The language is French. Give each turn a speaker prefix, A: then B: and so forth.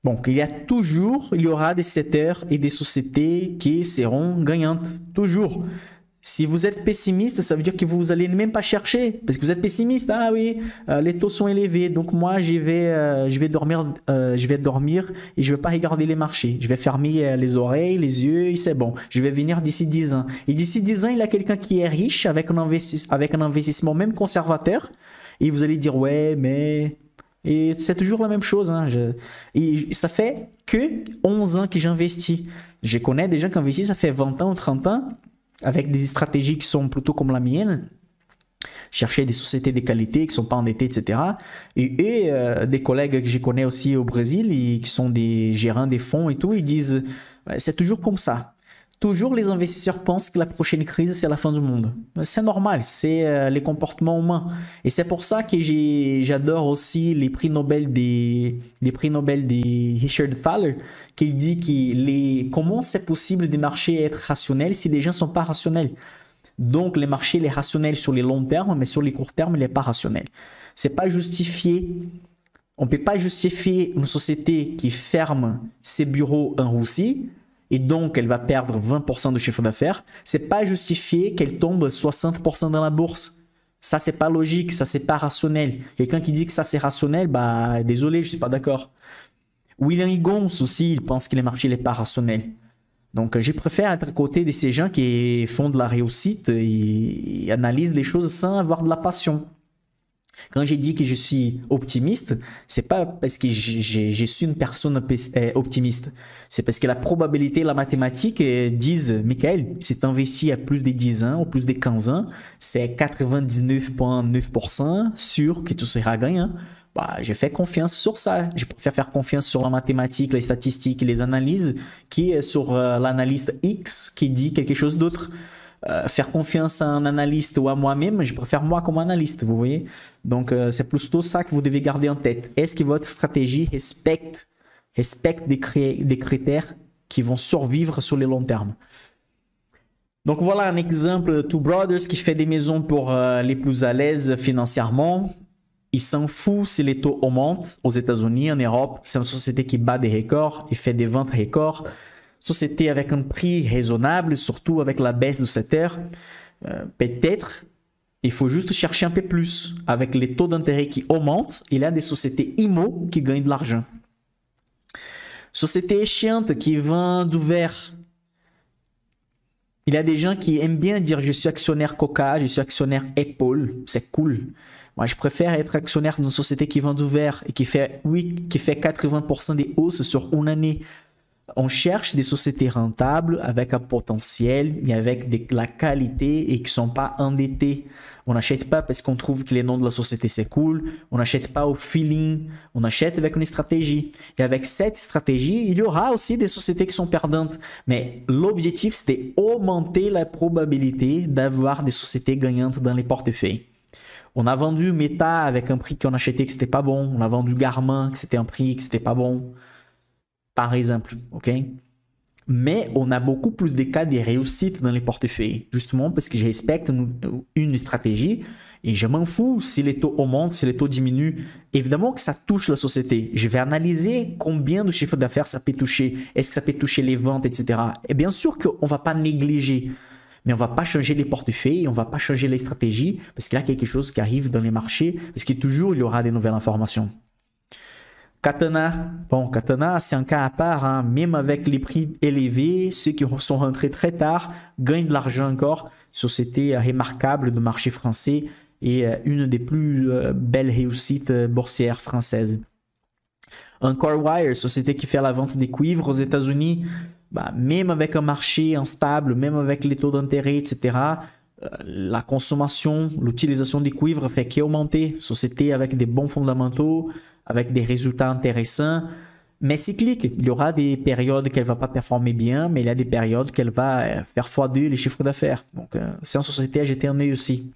A: Donc, il y aura des secteurs et des sociétés qui seront gagnantes. Toujours. Si vous êtes pessimiste, ça veut dire que vous allez même pas chercher parce que vous êtes pessimiste. Ah oui, les taux sont élevés, donc moi je vais dormir et je vais pas regarder les marchés. Je vais fermer les oreilles, les yeux et c'est bon. Je vais venir d'ici 10 ans. Et d'ici 10 ans, il y a quelqu'un qui est riche avec un investissement même conservateur et vous allez dire ouais, mais et c'est toujours la même chose. Hein. Et ça fait que 11 ans que j'investis. Je connais des gens qui investissent, ça fait 20 ans ou 30 ans avec des stratégies qui sont plutôt comme la mienne, chercher des sociétés de qualité qui ne sont pas endettées, etc. Et des collègues que je connais aussi au Brésil, qui sont des gérants des fonds et tout, ils disent c'est toujours comme ça. Toujours les investisseurs pensent que la prochaine crise, c'est la fin du monde. C'est normal, c'est les comportements humains. Et c'est pour ça que j'adore aussi les prix Nobel les prix Nobel de Richard Thaler, qui dit comment c'est possible des marchés être rationnels si les gens ne sont pas rationnels. Donc, les marchés, il est rationnel sur les longs termes, mais sur les courts termes, il n'est pas rationnel. C'est pas justifié. On ne peut pas justifier une société qui ferme ses bureaux en Russie et donc elle va perdre 20% de chiffre d'affaires. C'est pas justifié qu'elle tombe 60% dans la bourse. Ça, c'est pas logique, ça, c'est pas rationnel. Quelqu'un qui dit que ça, c'est rationnel, bah, désolé, je suis pas d'accord. William Higgins aussi, il pense que les marchés, n'est pas rationnel. Donc, je préfère être à côté de ces gens qui font de la réussite et analysent les choses sans avoir de la passion. Quand j'ai dit que je suis optimiste, c'est pas parce que je suis une personne optimiste. C'est parce que la probabilité et la mathématique disent, Michael, si tu investis à plus de 10 ans ou plus de 15 ans, c'est 99,9% sûr que tu seras gagnant. Bah, je fais confiance sur ça. Je préfère faire confiance sur la mathématique, les statistiques et les analyses qui sur l'analyste X qui dit quelque chose d'autre. Faire confiance à un analyste ou à moi-même, je préfère moi comme analyste, vous voyez. Donc, c'est plutôt ça que vous devez garder en tête. Est-ce que votre stratégie respecte des critères qui vont survivre sur le long terme? Donc, voilà un exemple. Two Brothers qui fait des maisons pour les plus à l'aise financièrement. Il s'en fout si les taux augmentent aux États-Unis, en Europe. C'est une société qui bat des records, il fait des ventes records. Société avec un prix raisonnable, surtout avec la baisse de cette ère. Peut-être, il faut juste chercher un peu plus. Avec les taux d'intérêt qui augmentent, il y a des sociétés IMO qui gagnent de l'argent. Société chiante qui vend du verre. Il y a des gens qui aiment bien dire je suis actionnaire Coca, je suis actionnaire Apple. C'est cool. Moi, je préfère être actionnaire d'une société qui vend du verre et qui fait 80% des hausses sur une année. On cherche des sociétés rentables avec un potentiel et avec de la qualité et qui ne sont pas endettées. On n'achète pas parce qu'on trouve que les noms de la société c'est cool. On n'achète pas au feeling. On achète avec une stratégie. Et avec cette stratégie, il y aura aussi des sociétés qui sont perdantes. Mais l'objectif, c'était augmenter la probabilité d'avoir des sociétés gagnantes dans les portefeuilles. On a vendu Meta avec un prix qu'on achetait que c'était pas bon. On a vendu Garmin que c'était un prix que c'était pas bon. Par exemple, ok? Mais on a beaucoup plus de cas de réussite dans les portefeuilles, justement parce que je respecte une stratégie et je m'en fous si les taux augmentent, si les taux diminuent. Évidemment que ça touche la société. Je vais analyser combien de chiffre d'affaires ça peut toucher, est-ce que ça peut toucher les ventes, etc. Et bien sûr qu'on ne va pas négliger, mais on ne va pas changer les portefeuilles, on ne va pas changer les stratégies parce qu'il y a quelque chose qui arrive dans les marchés, parce que toujours il y aura des nouvelles informations. Katana, bon, Katana, c'est un cas à part, hein. Même avec les prix élevés, ceux qui sont rentrés très tard gagnent de l'argent encore. Société remarquable du marché français et une des plus belles réussites boursières françaises. Encore Wire, société qui fait la vente des cuivres aux États-Unis, bah, même avec un marché instable, même avec les taux d'intérêt, etc., la consommation, l'utilisation des cuivres fait qu'augmenter. Société avec des bons fondamentaux, avec des résultats intéressants, mais cyclique. Il y aura des périodes qu'elle ne va pas performer bien, mais il y a des périodes qu'elle va faire x2 les chiffres d'affaires. Donc, c'est une société à jeter un œil aussi.